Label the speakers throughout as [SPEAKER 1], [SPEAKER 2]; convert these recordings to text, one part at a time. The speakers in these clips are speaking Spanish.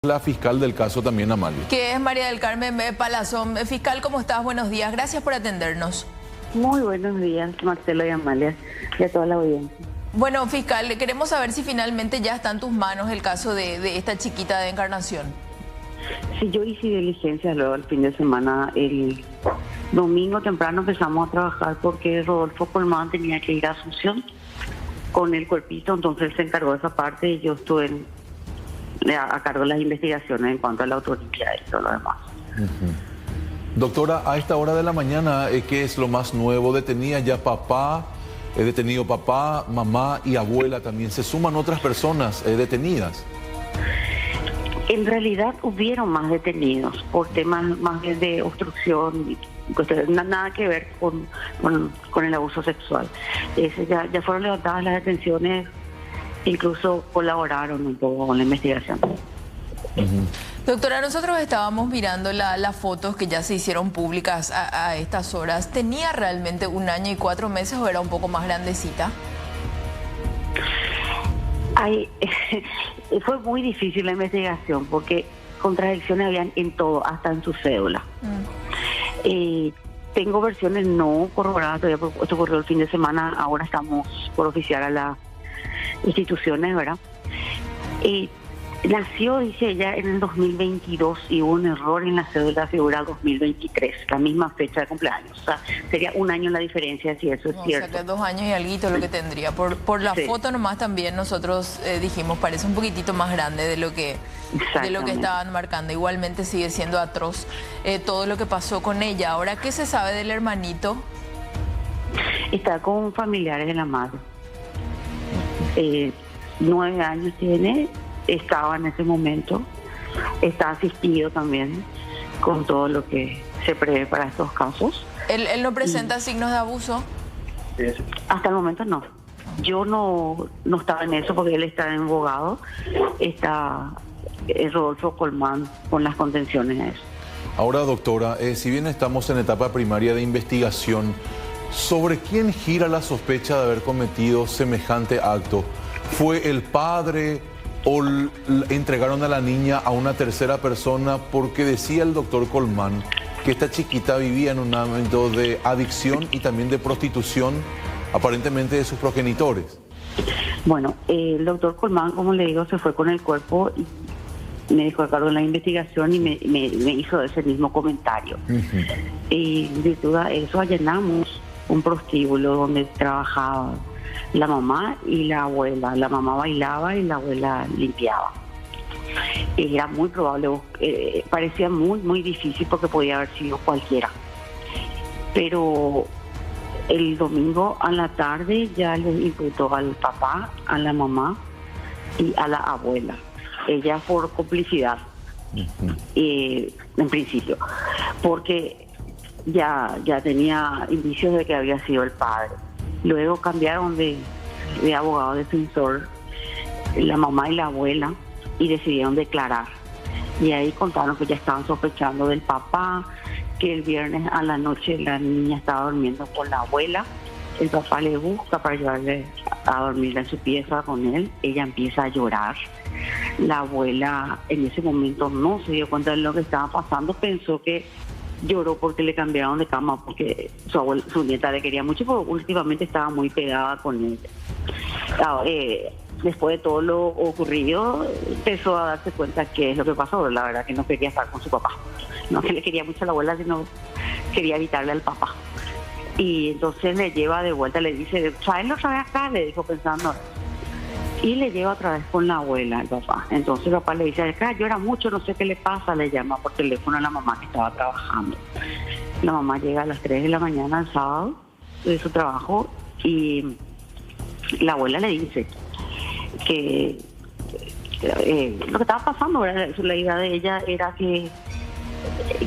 [SPEAKER 1] La fiscal del caso también, Amalia.
[SPEAKER 2] Que es María del Carmen Palazón. Fiscal, ¿cómo estás? Buenos días. Gracias por atendernos.
[SPEAKER 3] Muy buenos días, Marcelo y Amalia, y a toda la audiencia.
[SPEAKER 2] Bueno, fiscal, queremos saber si finalmente ya está en tus manos el caso de esta chiquita de Encarnación.
[SPEAKER 3] Sí, yo hice diligencia luego el fin de semana. El domingo temprano empezamos a trabajar porque Rodolfo Colmán tenía que ir a Asunción con el cuerpito, entonces él se encargó de esa parte y yo estuve a cargo de las investigaciones en cuanto a la autoría y todo lo demás.
[SPEAKER 1] Doctora, a esta hora de la mañana, ¿qué es lo más nuevo? ¿Detenía ya papá? He detenido papá, mamá y abuela también. ¿Se suman otras personas detenidas?
[SPEAKER 3] En realidad hubieron más detenidos por temas más bien de obstrucción, nada que ver con el abuso sexual. Ya fueron levantadas las detenciones, incluso colaboraron un poco con la investigación.
[SPEAKER 2] Doctora, nosotros estábamos mirando las fotos que ya se hicieron públicas a estas horas. ¿Tenía realmente 1 año y 4 meses o era un poco más grandecita?
[SPEAKER 3] Fue muy difícil la investigación porque contradicciones habían en todo, hasta en su cédula. Tengo versiones no corroboradas todavía, porque esto ocurrió el fin de semana. Ahora estamos por oficiar a las instituciones, ¿verdad? Nació, dice ella, en el 2022 y hubo un error en la cédula, figura 2023, la misma fecha de cumpleaños. O sea, sería 1 año la diferencia, si eso es cierto.
[SPEAKER 2] O sea, que 2 años y alguito lo que tendría. Por la foto nomás también nosotros dijimos, parece un poquitito más grande de lo que estaban marcando. Igualmente sigue siendo atroz todo lo que pasó con ella. Ahora, ¿qué se sabe del hermanito?
[SPEAKER 3] Está con familiares de la madre. 9 años tiene. Estaba en ese momento, está asistido también con todo lo que se prevé para estos casos.
[SPEAKER 2] ¿Él no presenta signos de abuso?
[SPEAKER 3] Hasta el momento no. Yo no estaba en eso porque él está en abogado. Está Rodolfo Colmán con las contenciones a eso.
[SPEAKER 1] Ahora, doctora, si bien estamos en etapa primaria de investigación, ¿sobre quién gira la sospecha de haber cometido semejante acto? ¿Fue el padre o entregaron a la niña a una tercera persona? Porque decía el doctor Colmán que esta chiquita vivía en un ámbito de adicción y también de prostitución, aparentemente de sus progenitores. Bueno,
[SPEAKER 3] el doctor Colmán, como le digo, se fue con el cuerpo y me dejó a cargo de la investigación y me hizo ese mismo comentario. Y en virtud de eso allanamos un prostíbulo donde trabajaba la mamá y la abuela. La mamá bailaba y la abuela limpiaba. Era muy probable, parecía muy difícil porque podía haber sido cualquiera. Pero el domingo a la tarde ya le imputó al papá, a la mamá y a la abuela. Ella por complicidad, en principio, porque ya tenía indicios de que había sido el padre. Luego cambiaron de abogado defensor la mamá y la abuela y decidieron declarar. Y ahí contaron que ya estaban sospechando del papá, que el viernes a la noche la niña estaba durmiendo con la abuela. El papá le busca para llevarle a dormir en su pieza con él. Ella empieza a llorar. La abuela en ese momento no se dio cuenta de lo que estaba pasando, pensó que lloró porque le cambiaron de cama, porque su nieta le quería mucho, porque últimamente estaba muy pegada con él. Después de todo lo ocurrido, empezó a darse cuenta qué es lo que pasó. La verdad que no quería estar con su papá. No que le quería mucho a la abuela, sino quería evitarle al papá. Y entonces le lleva de vuelta, le dice, tráelo otra vez acá, le dijo pensando. Y le lleva otra vez con la abuela, el papá. Entonces el papá le dice, acá llora mucho, no sé qué le pasa, le llama por teléfono a la mamá que estaba trabajando. La mamá llega a las 3 de la mañana el sábado de su trabajo y la abuela le dice que lo que estaba pasando, la idea de ella era que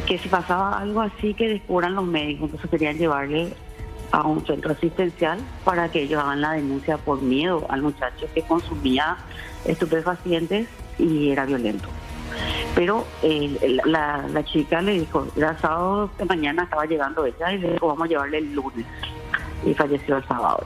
[SPEAKER 3] si pasaba algo así que descubran los médicos, entonces querían llevarle a un centro asistencial para que ellos hagan la denuncia por miedo al muchacho que consumía estupefacientes y era violento. Pero la chica le dijo, era sábado de mañana, estaba llegando ella y le dijo, vamos a llevarle el lunes. Y falleció el sábado.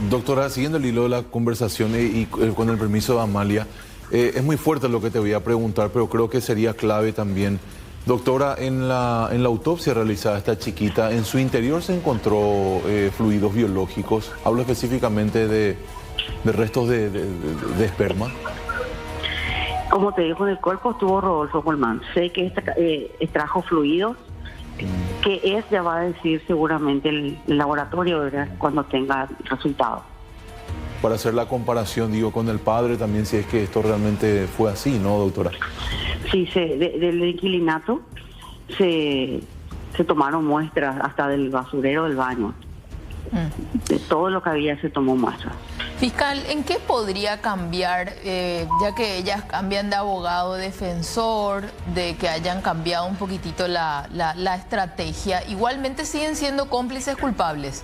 [SPEAKER 1] Doctora, siguiendo el hilo de la conversación y con el permiso de Amalia, Es muy fuerte lo que te voy a preguntar, pero creo que sería clave también. Doctora, en la autopsia realizada a esta chiquita, en su interior se encontró fluidos biológicos. Hablo específicamente de restos de esperma.
[SPEAKER 3] Como te digo, en el cuerpo estuvo Rodolfo Colmán. Sé que extrajo fluidos, que ya va a decir seguramente el laboratorio, ¿verdad?, cuando tenga resultados.
[SPEAKER 1] Para hacer la comparación, digo, con el padre también, si es que esto realmente fue así, ¿no, doctora?
[SPEAKER 3] Sí, del inquilinato se tomaron muestras hasta del basurero del baño. De todo lo que había se tomó muestras.
[SPEAKER 2] Fiscal, ¿en qué podría cambiar, ya que ellas cambian de abogado defensor, de que hayan cambiado un poquitito la estrategia? ¿Igualmente siguen siendo cómplices culpables?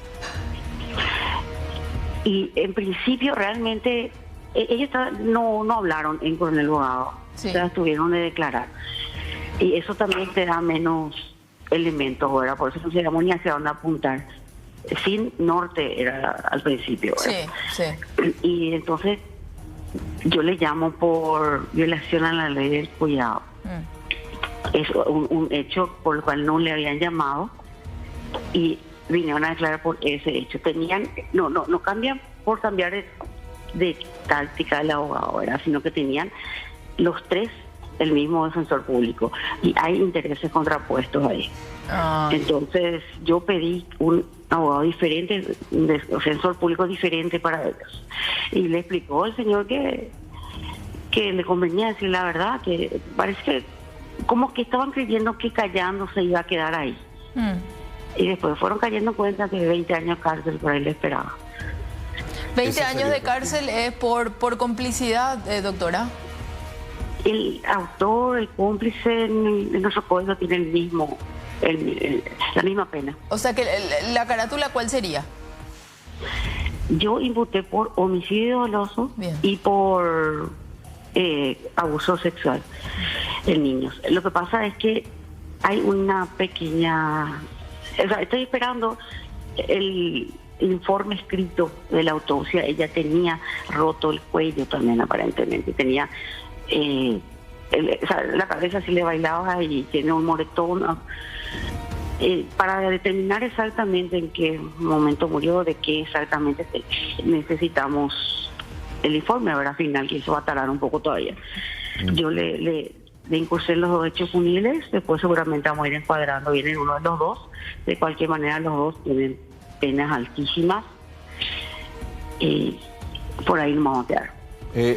[SPEAKER 3] Y en principio realmente ellos no hablaron con el abogado,
[SPEAKER 2] sí.
[SPEAKER 3] O sea, tuvieron de declarar. Y eso también te da menos elementos, ¿verdad? Por eso no sabíamos ni hacia dónde apuntar. Sin norte era al principio, ¿verdad?
[SPEAKER 2] Sí, sí.
[SPEAKER 3] Y entonces yo le llamo por violación a la ley del cuidado. Es un hecho por el cual no le habían llamado y vinieron a declarar por ese hecho. No cambian por cambiar de táctica del abogado, ¿verdad?, sino que tenían los tres el mismo defensor público y hay intereses contrapuestos ahí. Entonces yo pedí un abogado diferente, un defensor público diferente para ellos, y le explicó al señor que le convenía decir la verdad, que parece que como que estaban creyendo que callando se iba a quedar ahí. Y después fueron cayendo en cuenta que 20 años de cárcel por ahí le esperaba.
[SPEAKER 2] 20 años de cárcel es por complicidad, doctora.
[SPEAKER 3] El autor, el cómplice en nuestro código tiene la misma pena.
[SPEAKER 2] O sea que la carátula, ¿cuál sería?
[SPEAKER 3] Yo imputé por homicidio doloso.
[SPEAKER 2] Bien.
[SPEAKER 3] Y por abuso sexual en niños. Lo que pasa es que hay una pequeña... O sea, estoy esperando el informe escrito de la autopsia. Ella tenía roto el cuello también, aparentemente. Tenía... la cabeza sí le bailaba y tiene un moretón. Para determinar exactamente en qué momento murió, de qué exactamente necesitamos el informe, ¿verdad?, final, que eso va a tardar un poco todavía. Yo le incursé en los dos hechos punibles, después seguramente vamos a ir encuadrando bien en uno de los dos. De cualquier manera, los dos tienen penas altísimas y por ahí nos vamos a quedar.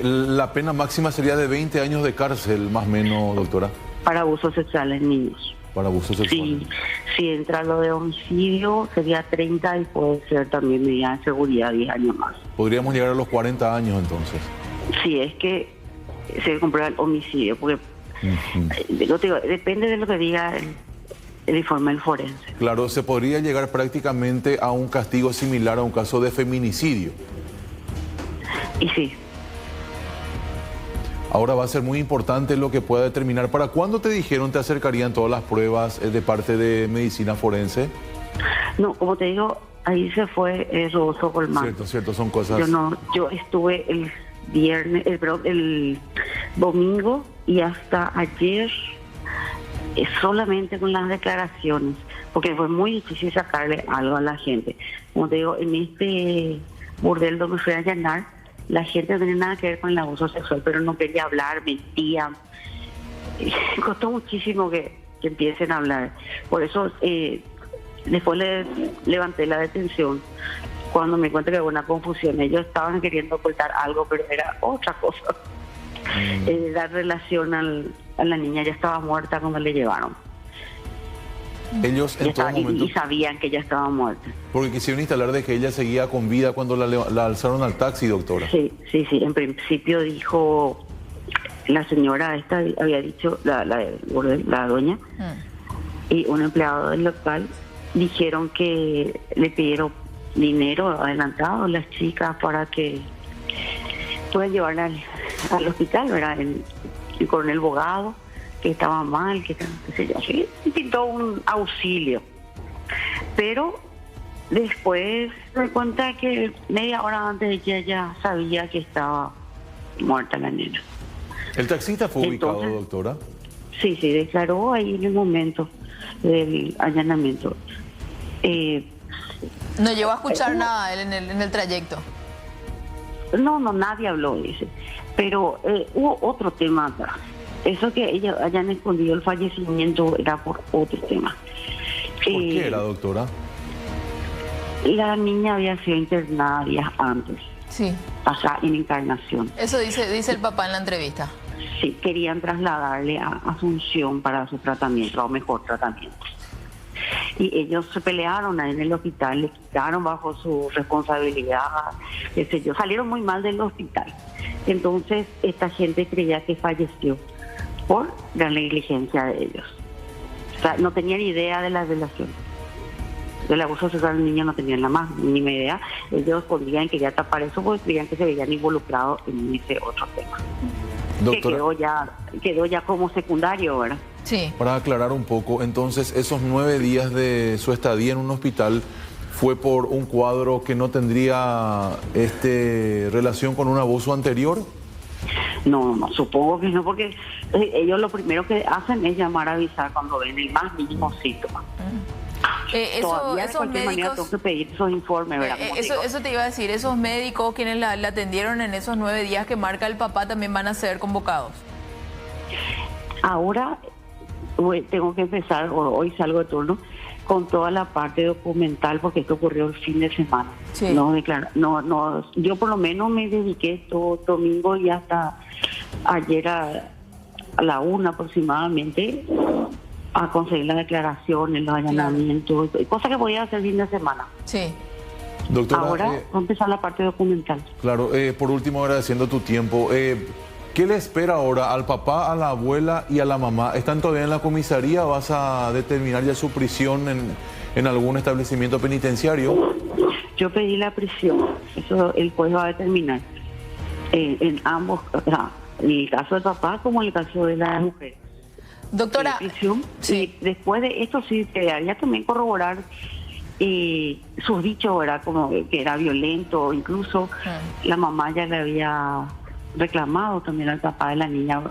[SPEAKER 1] La pena máxima sería de 20 años de cárcel, más o menos, doctora.
[SPEAKER 3] Para abusos sexuales en niños.
[SPEAKER 1] Para abusos sexuales.
[SPEAKER 3] Si entra lo de homicidio, sería 30 y puede ser también medida de seguridad 10 años más.
[SPEAKER 1] Podríamos llegar a los 40 años entonces.
[SPEAKER 3] Sí, es que se comprueba el homicidio, porque depende de lo que diga el informe del forense.
[SPEAKER 1] Claro, se podría llegar prácticamente a un castigo similar a un caso de feminicidio.
[SPEAKER 3] Y sí.
[SPEAKER 1] Ahora va a ser muy importante lo que pueda determinar. ¿Para cuándo te dijeron te acercarían todas las pruebas de parte de medicina forense? No,
[SPEAKER 3] como te digo, ahí se fue Rodolfo Colmán.
[SPEAKER 1] Cierto, son cosas...
[SPEAKER 3] Yo estuve el domingo y hasta ayer solamente con las declaraciones, porque fue muy difícil sacarle algo a la gente. Como te digo, en este burdel donde fui a allanar, la gente no tenía nada que ver con el abuso sexual, pero no quería hablar, mentía. Costó muchísimo que empiecen a hablar. Por eso después levanté la detención cuando me encontré que hubo una confusión. Ellos estaban queriendo ocultar algo, pero era otra cosa. Dar relación a la niña, ya estaba muerta cuando le llevaron.
[SPEAKER 1] Ellos en todo momento...
[SPEAKER 3] Y sabían que ella estaba muerta.
[SPEAKER 1] Porque quisieron instalar de que ella seguía con vida cuando la alzaron al taxi, doctora.
[SPEAKER 3] Sí. En principio dijo la señora esta, había dicho la doña y un empleado del local, dijeron que le pidieron dinero adelantado a las chicas para que puedan llevarla al hospital, ¿verdad? El coronel Bogado, que estaba mal, qué sé yo, así, pintó un auxilio. Pero después me di cuenta que media hora antes ella ya sabía que estaba muerta la nena.
[SPEAKER 1] ¿El taxista fue ubicado,
[SPEAKER 3] Entonces,
[SPEAKER 1] doctora?
[SPEAKER 3] Sí, declaró ahí en el momento del allanamiento.
[SPEAKER 2] No llegó a escuchar nada él en el trayecto.
[SPEAKER 3] No, nadie habló de ese. Pero hubo otro tema atrás. Eso que ellos hayan escondido el fallecimiento era por otro tema.
[SPEAKER 1] ¿Por qué era, doctora?
[SPEAKER 3] La niña había sido internada días antes.
[SPEAKER 2] Sí.
[SPEAKER 3] Acá en Encarnación.
[SPEAKER 2] Eso dice el papá en la entrevista.
[SPEAKER 3] Sí, querían trasladarle a Asunción para su tratamiento, o mejor tratamiento. Y ellos se pelearon ahí en el hospital, le quitaron bajo su responsabilidad, qué sé yo, salieron muy mal del hospital. Entonces, esta gente creía que falleció por la negligencia de ellos. O sea, no tenían idea de la violación. Del abuso sexual del niño no tenían la más mínima idea. Ellos podrían quería tapar eso porque creían que se veían involucrados en ese otro tema.
[SPEAKER 1] Doctora,
[SPEAKER 3] Que quedó ya como secundario, ¿verdad?
[SPEAKER 2] Sí.
[SPEAKER 1] para aclarar un poco, entonces esos 9 días de su estadía en un hospital fue por un cuadro que no tendría relación con un abuso anterior.
[SPEAKER 3] No, supongo que no, porque ellos lo primero que hacen es llamar a avisar cuando ven el más mínimo síntoma. Todavía de cualquier manera tengo que pedir esos informes, ¿verdad?
[SPEAKER 2] Eso te iba a decir, esos médicos quienes la atendieron en esos 9 días que marca el papá también van a ser convocados.
[SPEAKER 3] Ahora tengo que empezar, hoy salgo de turno, con toda la parte documental, porque esto ocurrió el fin de semana.
[SPEAKER 2] Sí.
[SPEAKER 3] Yo por lo menos me dediqué todo domingo y hasta ayer a la 1 aproximadamente a conseguir las declaraciones, los allanamientos, cosas que podía hacer fin de semana.
[SPEAKER 2] Sí.
[SPEAKER 1] Doctora,
[SPEAKER 3] ahora va a empezar la parte documental.
[SPEAKER 1] Claro, por último, agradeciendo tu tiempo. ¿Qué le espera ahora al papá, a la abuela y a la mamá? ¿Están todavía en la comisaría? ¿Vas a determinar ya su prisión en algún establecimiento penitenciario?
[SPEAKER 3] Yo pedí la prisión, eso el juez va a determinar en ambos, o sea, en el caso del papá como en el caso de la mujer.
[SPEAKER 2] Doctora,
[SPEAKER 3] prisión,
[SPEAKER 2] sí.
[SPEAKER 3] Y después de esto sí quedaría también corroborar sus dichos, ¿verdad? Como que era violento, incluso la mamá ya le había reclamado también al papá de la niña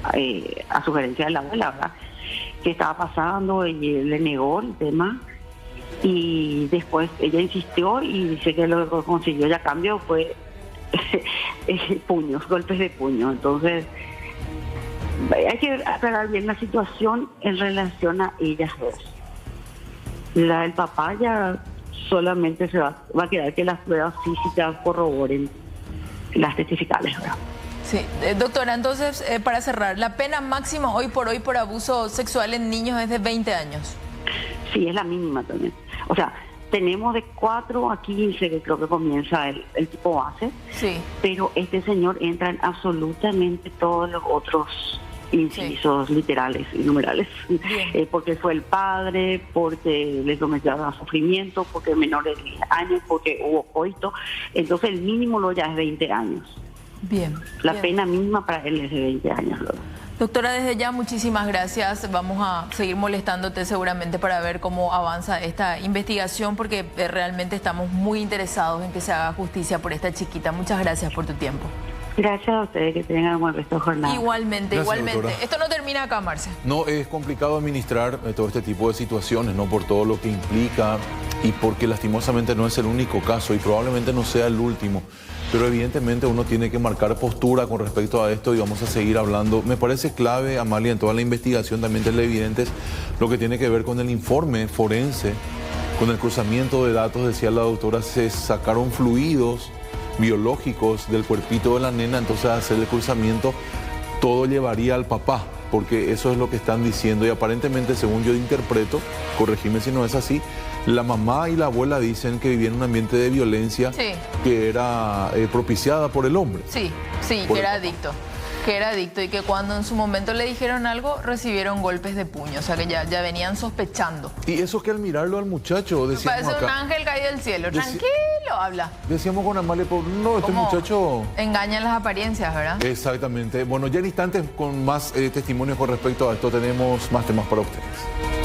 [SPEAKER 3] a sugerencia de la abuela, ¿verdad? Que estaba pasando y él le negó el tema y después ella insistió y dice que lo que consiguió ya cambio fue puños, golpes de puño. Entonces hay que aclarar bien la situación en relación a ellas dos. La del papá ya solamente va a quedar que las pruebas físicas corroboren las testificales, ¿verdad?
[SPEAKER 2] Sí, doctora, entonces, para cerrar, la pena máxima hoy por abuso sexual en niños es de 20 años.
[SPEAKER 3] Sí, es la mínima también. O sea, tenemos de 4 a 15, que creo que comienza el tipo base,
[SPEAKER 2] sí.
[SPEAKER 3] Pero este señor entra en absolutamente todos los otros incisos literales y numerales, porque fue el padre, porque le sometió a sufrimiento, porque menor de 10 años, porque hubo coito, entonces el mínimo lo ya es 20 años.
[SPEAKER 2] Bien.
[SPEAKER 3] La pena mínima para él es de 20 años. Luego.
[SPEAKER 2] Doctora, desde ya muchísimas gracias. Vamos a seguir molestándote seguramente para ver cómo avanza esta investigación, porque realmente estamos muy interesados en que se haga justicia por esta chiquita. Muchas gracias por tu tiempo.
[SPEAKER 3] Gracias a ustedes, que tengan un buen resto de jornada.
[SPEAKER 2] Igualmente,
[SPEAKER 1] Gracias,
[SPEAKER 2] igualmente.
[SPEAKER 1] doctora.
[SPEAKER 2] Esto no termina acá, Marce.
[SPEAKER 1] No, es complicado administrar todo este tipo de situaciones, ¿no? Por todo lo que implica y porque lastimosamente no es el único caso y probablemente no sea el último. Pero evidentemente uno tiene que marcar postura con respecto a esto y vamos a seguir hablando. Me parece clave, Amalia, en toda la investigación también televidentes, lo que tiene que ver con el informe forense, con el cruzamiento de datos, decía la doctora, se sacaron fluidos biológicos del cuerpito de la nena, entonces hacer el cruzamiento todo llevaría al papá, porque eso es lo que están diciendo y aparentemente, según yo interpreto, corregime si no es así, la mamá y la abuela dicen que vivían en un ambiente de violencia que era propiciada por el hombre.
[SPEAKER 2] Sí, que era adicto. Que era adicto y que cuando en su momento le dijeron algo, recibieron golpes de puño, o sea que ya venían sospechando.
[SPEAKER 1] Y eso que al mirarlo al muchacho, decíamos
[SPEAKER 2] parece
[SPEAKER 1] acá,
[SPEAKER 2] un ángel caído del cielo, tranquilo, habla.
[SPEAKER 1] Decíamos con Amalia, no, este muchacho...
[SPEAKER 2] Engañan las apariencias, ¿verdad?
[SPEAKER 1] Exactamente. Bueno, ya en instantes con más testimonios con respecto a esto tenemos más temas para ustedes.